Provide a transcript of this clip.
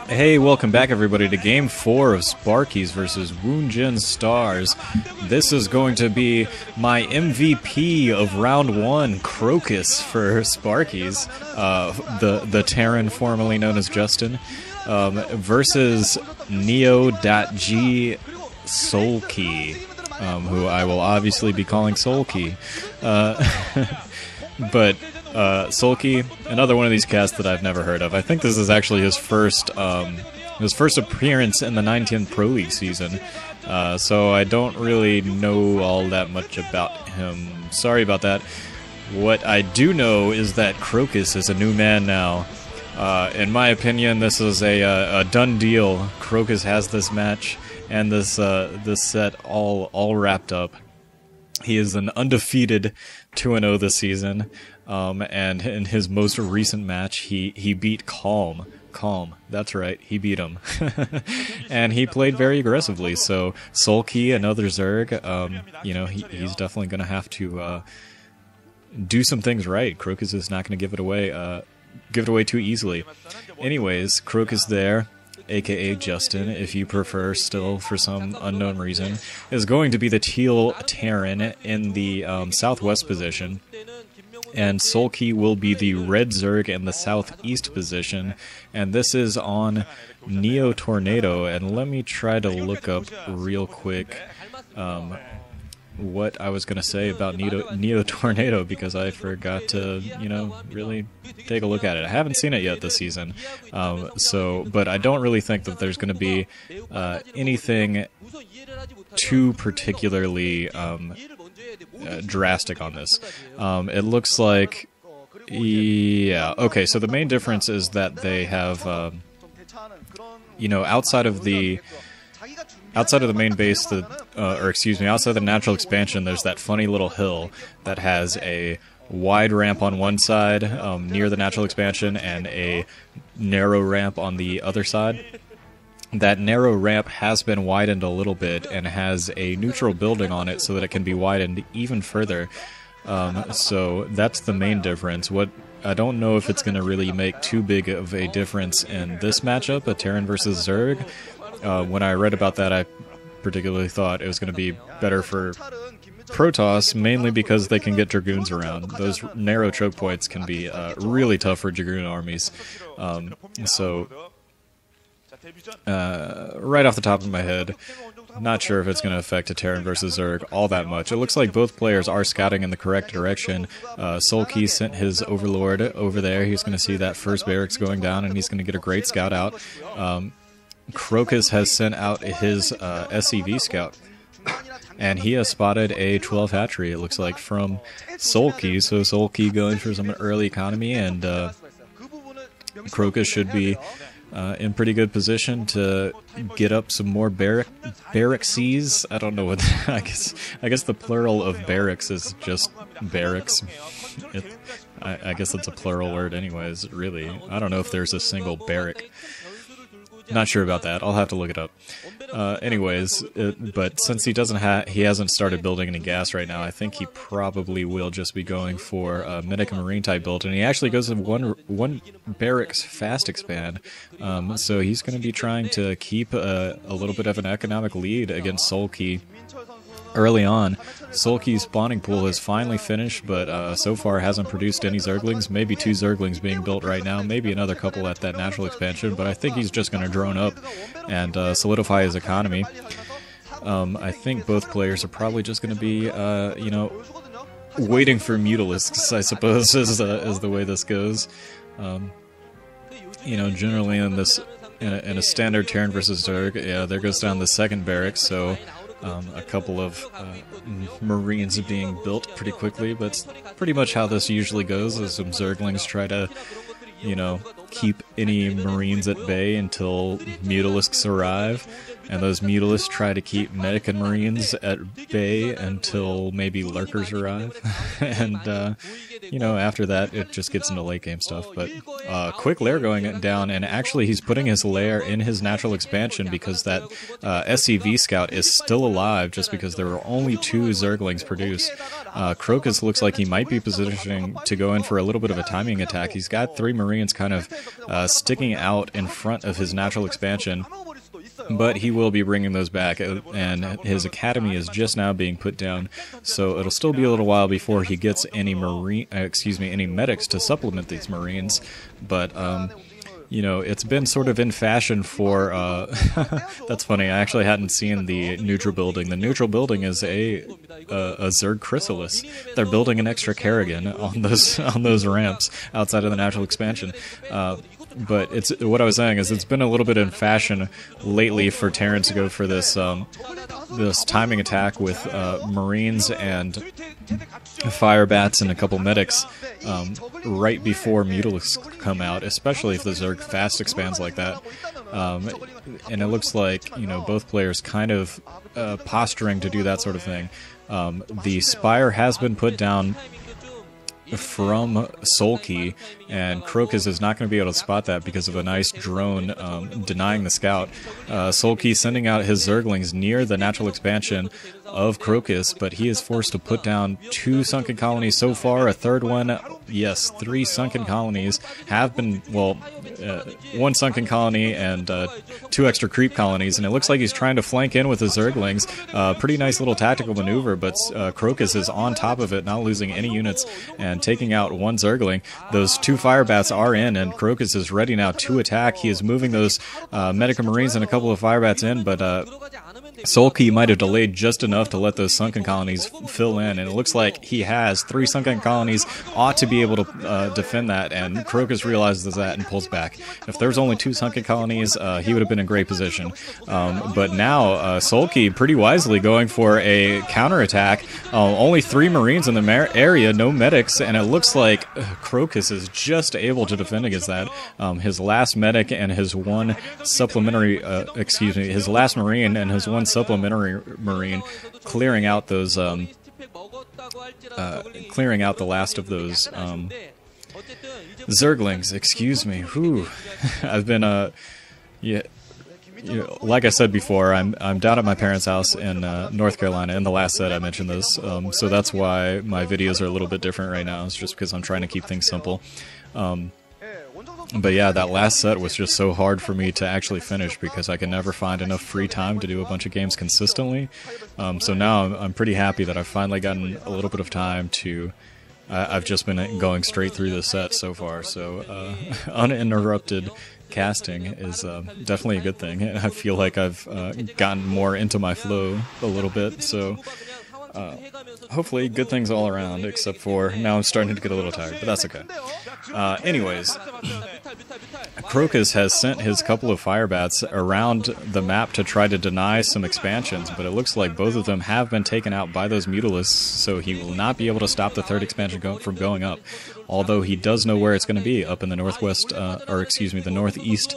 Hey, welcome back everybody to Game 4 of Sparkyz versus Woongjin Stars. This is going to be my MVP of Round 1, CrocuS for Sparkyz, the Terran formerly known as Justin, versus Neo.G Soulkey, who I will obviously be calling Soulkey. But Soulkey, another one of these casts that I've never heard of. I think this is actually his first appearance in the 9-10 Proleague season, so I don't really know all that much about him. Sorry about that. What I do know is that CrocuS is a new man now. In my opinion, this is a done deal. CrocuS has this match and this set all wrapped up. He is an undefeated 2-0 this season, and in his most recent match, he beat Calm. That's right, he beat him. And he played very aggressively, so Soulkey, another Zerg, you know, he's definitely going to have to do some things right. CrocuS is not going to give it away too easily. Anyways, CrocuS there, aka Justin, if you prefer still for some unknown reason, is going to be the Teal Terran in the southwest position, and Soulkey will be the red Zerg in the southeast position, and this is on Neo Tornado. And let me try to look up real quick what I was going to say about Neo Tornado, because I forgot to, you know, really take a look at it. I haven't seen it yet this season, but I don't really think that there's going to be anything too particularly drastic on this. It looks like, yeah, okay, so the main difference is that they have, you know, outside of the main base, outside the natural expansion, there's that funny little hill that has a wide ramp on one side near the natural expansion and a narrow ramp on the other side. That narrow ramp has been widened a little bit and has a neutral building on it so that it can be widened even further. So that's the main difference. What I don't know if it's going to really make too big of a difference in this matchup, a Terran versus Zerg. When I read about that, I particularly thought it was going to be better for Protoss, mainly because they can get Dragoons around. Those narrow choke points can be really tough for Dragoon armies. Right off the top of my head, not sure if it's going to affect a Terran versus Zerg all that much. It looks like both players are scouting in the correct direction. Soulkey sent his Overlord over there. He's going to see that first barracks going down, and he's going to get a great scout out. CrocuS has sent out his SCV scout, and he has spotted a 12 hatchery, it looks like, from Soulkey. So Soulkey going for some early economy, and CrocuS should be in pretty good position to get up some more barrackses. I don't know what I guess the plural of barracks is just barracks. I guess it's a plural word anyways, really. I don't know if there's a single barrack. Not sure about that. I'll have to look it up. But since he hasn't started building any gas right now, I think he probably will just be going for a medic and marine type build, and he actually goes in one barracks fast expand. So he's going to be trying to keep a little bit of an economic lead against Soulkey early on. Soulkey's spawning pool is finally finished, but so far hasn't produced any Zerglings. Maybe 2 Zerglings being built right now, maybe another couple at that natural expansion, but I think he's just going to drone up and solidify his economy. I think both players are probably just going to be, you know, waiting for Mutalisks, I suppose, is the way this goes. You know, generally in a standard Terran versus Zerg, yeah, there goes down the second barracks, so a couple of Marines being built pretty quickly, but it's pretty much how this usually goes, as some Zerglings try to, you know, keep any Marines at bay until Mutalisks arrive, and those Mutalisks try to keep Medic and Marines at bay until maybe Lurkers arrive, and you know, after that it just gets into late game stuff. But quick lair going down, and actually he's putting his lair in his natural expansion because that SCV scout is still alive, just because there were only 2 Zerglings produced. CrocuS looks like he might be positioning to go in for a little bit of a timing attack. He's got 3 Marines kind of sticking out in front of his natural expansion. But he will be bringing those back, and his academy is just now being put down, so it'll still be a little while before he gets any any medics to supplement these Marines. But you know, it's been sort of in fashion for, that's funny, I actually hadn't seen the neutral building. The neutral building is a Zerg Chrysalis. They're building an extra Kerrigan on those ramps outside of the natural expansion. But it's what I was saying is it's been a little bit in fashion lately for Terran to go for this this timing attack with Marines and Fire Bats and a couple medics right before Mutalisks come out, especially if the Zerg fast expands like that. And it looks like, you know, both players kind of posturing to do that sort of thing. The Spire has been put down from Sulky, and CrocuS is not going to be able to spot that because of a nice drone denying the scout. Sulky sending out his Zerglings near the natural expansion of CrocuS, but he is forced to put down 2 sunken colonies so far. A third one, yes, 3 sunken colonies have been, well, 1 sunken colony and 2 extra creep colonies, and it looks like he's trying to flank in with his Zerglings. Pretty nice little tactical maneuver, but CrocuS is on top of it, not losing any units, and taking out 1 Zergling. Those 2 Fire Bats are in, and CrocuS is ready now to attack. He is moving those Medica Marines and a couple of Fire Bats in, but Sulky might have delayed just enough to let those sunken colonies fill in, and it looks like he has 3 sunken colonies, ought to be able to defend that, and CrocuS realizes that and pulls back. If there's only 2 sunken colonies, he would have been in great position. But now, Sulky pretty wisely going for a counterattack. Only 3 Marines in the area, no medics, and it looks like CrocuS is just able to defend against that. His last medic and his 1 supplementary, his last Marine and his 1 supplementary Marine, clearing out those, clearing out the last of those Zerglings. Excuse me. Whew. I've been yeah. You know, like I said before, I'm down at my parents' house in North Carolina. In the last set, I mentioned this, so that's why my videos are a little bit different right now. It's just because I'm trying to keep things simple. But yeah, that last set was just so hard for me to actually finish because I can never find enough free time to do a bunch of games consistently. So now I'm pretty happy that I've finally gotten a little bit of time to... I've just been going straight through the set so far, so uninterrupted casting is definitely a good thing. I feel like I've gotten more into my flow a little bit, so hopefully good things all around, except for now I'm starting to get a little tired, but that's okay. Anyways, CrocuS has sent his couple of Fire Bats around the map to try to deny some expansions, but it looks like both of them have been taken out by those Mutalisks, so he will not be able to stop the 3rd expansion from going up, although he does know where it's going to be, up in the northwest, or excuse me, the northeast